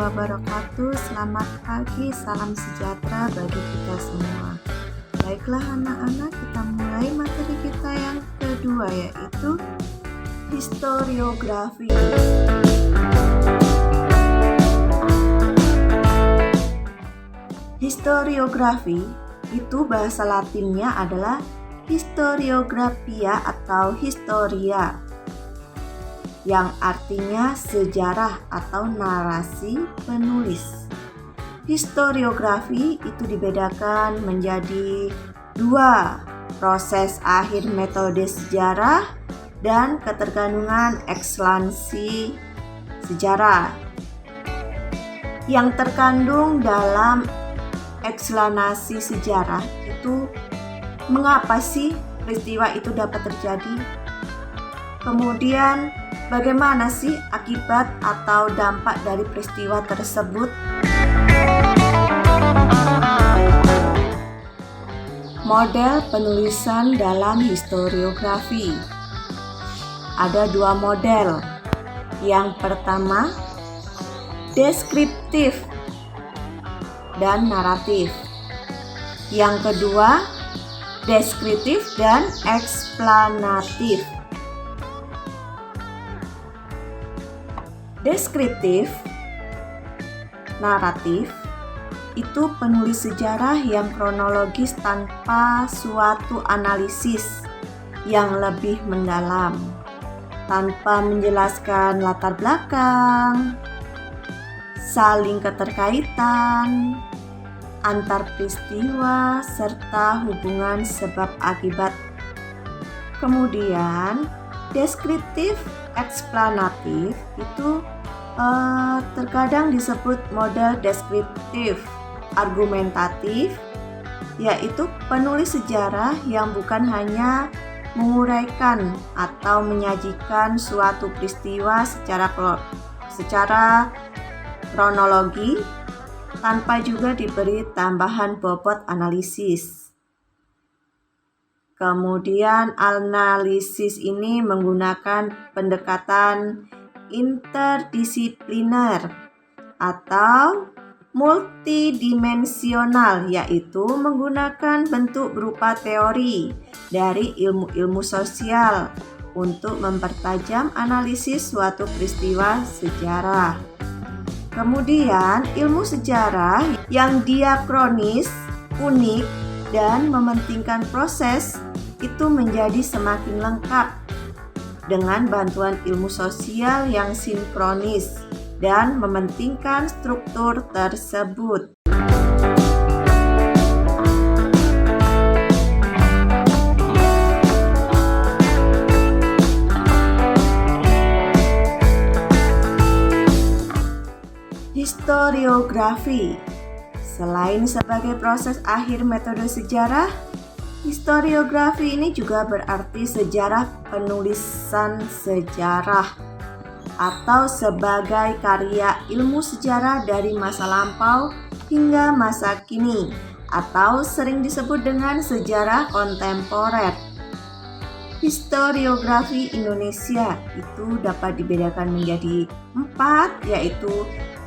wabarakatuh. Selamat pagi, salam sejahtera bagi kita semua. Baiklah anak-anak, kita mulai materi kita yang kedua, yaitu historiografi. Historiografi itu bahasa Latinnya adalah historiographia atau historia, yang artinya sejarah atau narasi penulis. Historiografi itu dibedakan menjadi dua: proses akhir metode sejarah dan ketergantungan ekslansi sejarah. Yang terkandung dalam eksplanasi sejarah itu mengapa sih peristiwa itu dapat terjadi? Kemudian bagaimana sih akibat atau dampak dari peristiwa tersebut? Model penulisan dalam historiografi. Ada dua model. Yang pertama, deskriptif dan naratif. Yang kedua, deskriptif dan eksplanatif. Deskriptif, naratif, itu penulis sejarah yang kronologis tanpa suatu analisis yang lebih mendalam, tanpa menjelaskan latar belakang, saling keterkaitan antar peristiwa, serta hubungan sebab akibat. Kemudian, deskriptif eksplanatif itu terkadang disebut model deskriptif argumentatif, yaitu penulis sejarah yang bukan hanya menguraikan atau menyajikan suatu peristiwa secara kronologi tanpa juga diberi tambahan bobot analisis. Kemudian analisis ini menggunakan pendekatan interdisipliner atau multidimensional, yaitu menggunakan bentuk berupa teori dari ilmu-ilmu sosial untuk mempertajam analisis suatu peristiwa sejarah. Kemudian ilmu sejarah yang diakronis, unik, dan mementingkan proses itu menjadi semakin lengkap dengan bantuan ilmu sosial yang sinkronis dan mementingkan struktur tersebut. Historiografi. Selain sebagai proses akhir metode sejarah, historiografi ini juga berarti sejarah penulisan sejarah atau sebagai karya ilmu sejarah dari masa lampau hingga masa kini, atau sering disebut dengan sejarah kontemporer. Historiografi Indonesia itu dapat dibedakan menjadi 4, yaitu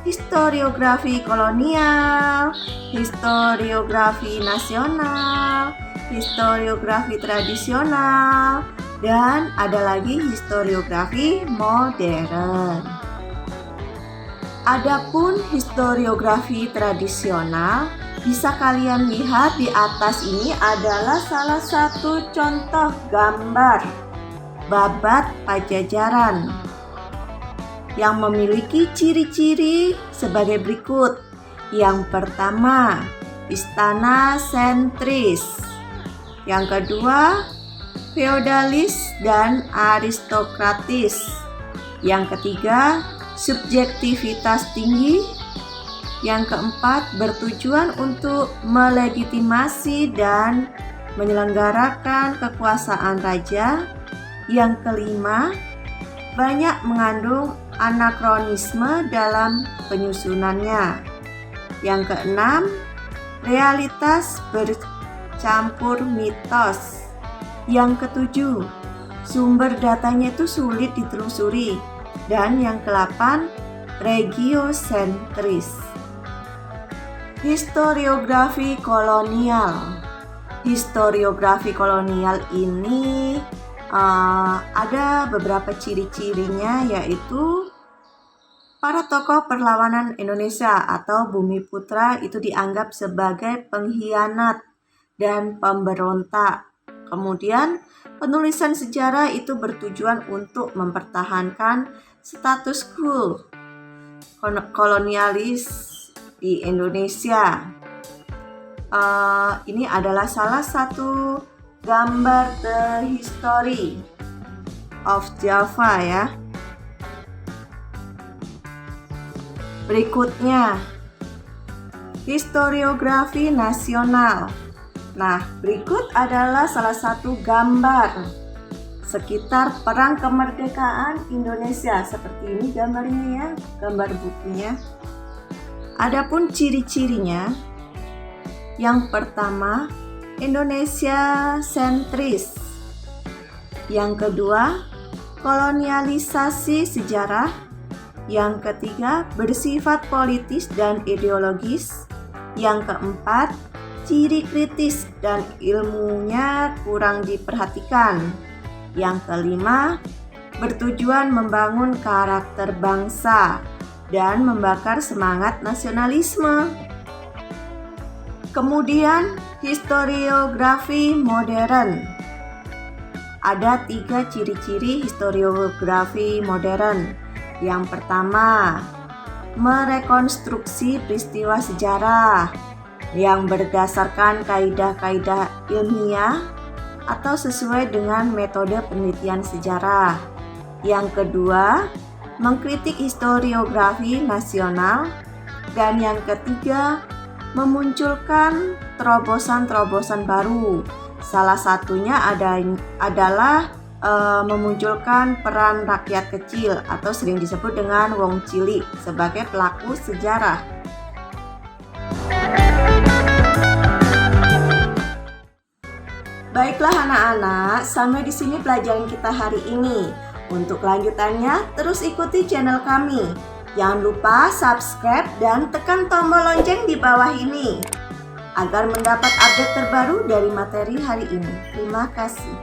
historiografi kolonial, historiografi nasional, historiografi tradisional, dan ada lagi historiografi modern. Adapun historiografi tradisional, bisa kalian lihat di atas ini adalah salah satu contoh gambar Babad Pajajaran yang memiliki ciri-ciri sebagai berikut. Yang pertama, istana sentris. Yang kedua, feodalis dan aristokratis. Yang ketiga, subjektivitas tinggi. Yang keempat, bertujuan untuk melegitimasi dan menyelenggarakan kekuasaan raja. Yang kelima, banyak mengandung anakronisme dalam penyusunannya. Yang keenam, realitas bercampur mitos. Yang ketujuh, sumber datanya itu sulit ditelusuri. Dan yang ke-8, regiosentris. Historiografi kolonial. Historiografi kolonial ini ada beberapa ciri-cirinya, yaitu para tokoh perlawanan Indonesia atau Bumiputra itu dianggap sebagai pengkhianat dan pemberontak. Kemudian penulisan sejarah itu bertujuan untuk mempertahankan status quo kolonialis di Indonesia. Ini adalah salah satu gambar The History of Java ya. Berikutnya, historiografi nasional. Nah, berikut adalah salah satu gambar sekitar perang kemerdekaan Indonesia. Seperti ini gambarnya ya, gambar bukunya. Adapun ciri-cirinya, yang pertama, Indonesia sentris. Yang kedua, kolonialisasi sejarah. Yang ketiga, bersifat politis dan ideologis. Yang keempat, ciri kritis dan ilmunya kurang diperhatikan. Yang kelima, bertujuan membangun karakter bangsa dan membakar semangat nasionalisme. Kemudian, historiografi modern. Ada 3 ciri-ciri historiografi modern. Yang pertama, merekonstruksi peristiwa sejarah yang berdasarkan kaidah-kaidah ilmiah atau sesuai dengan metode penelitian sejarah. Yang kedua, mengkritik historiografi nasional. Dan yang ketiga, memunculkan terobosan-terobosan baru. Salah satunya adalah memunculkan peran rakyat kecil atau sering disebut dengan wong cilik sebagai pelaku sejarah. Baiklah anak-anak, sampai di sini pelajaran kita hari ini. Untuk lanjutannya, terus ikuti channel kami. Jangan lupa subscribe dan tekan tombol lonceng di bawah ini agar mendapat update terbaru dari materi hari ini. Terima kasih.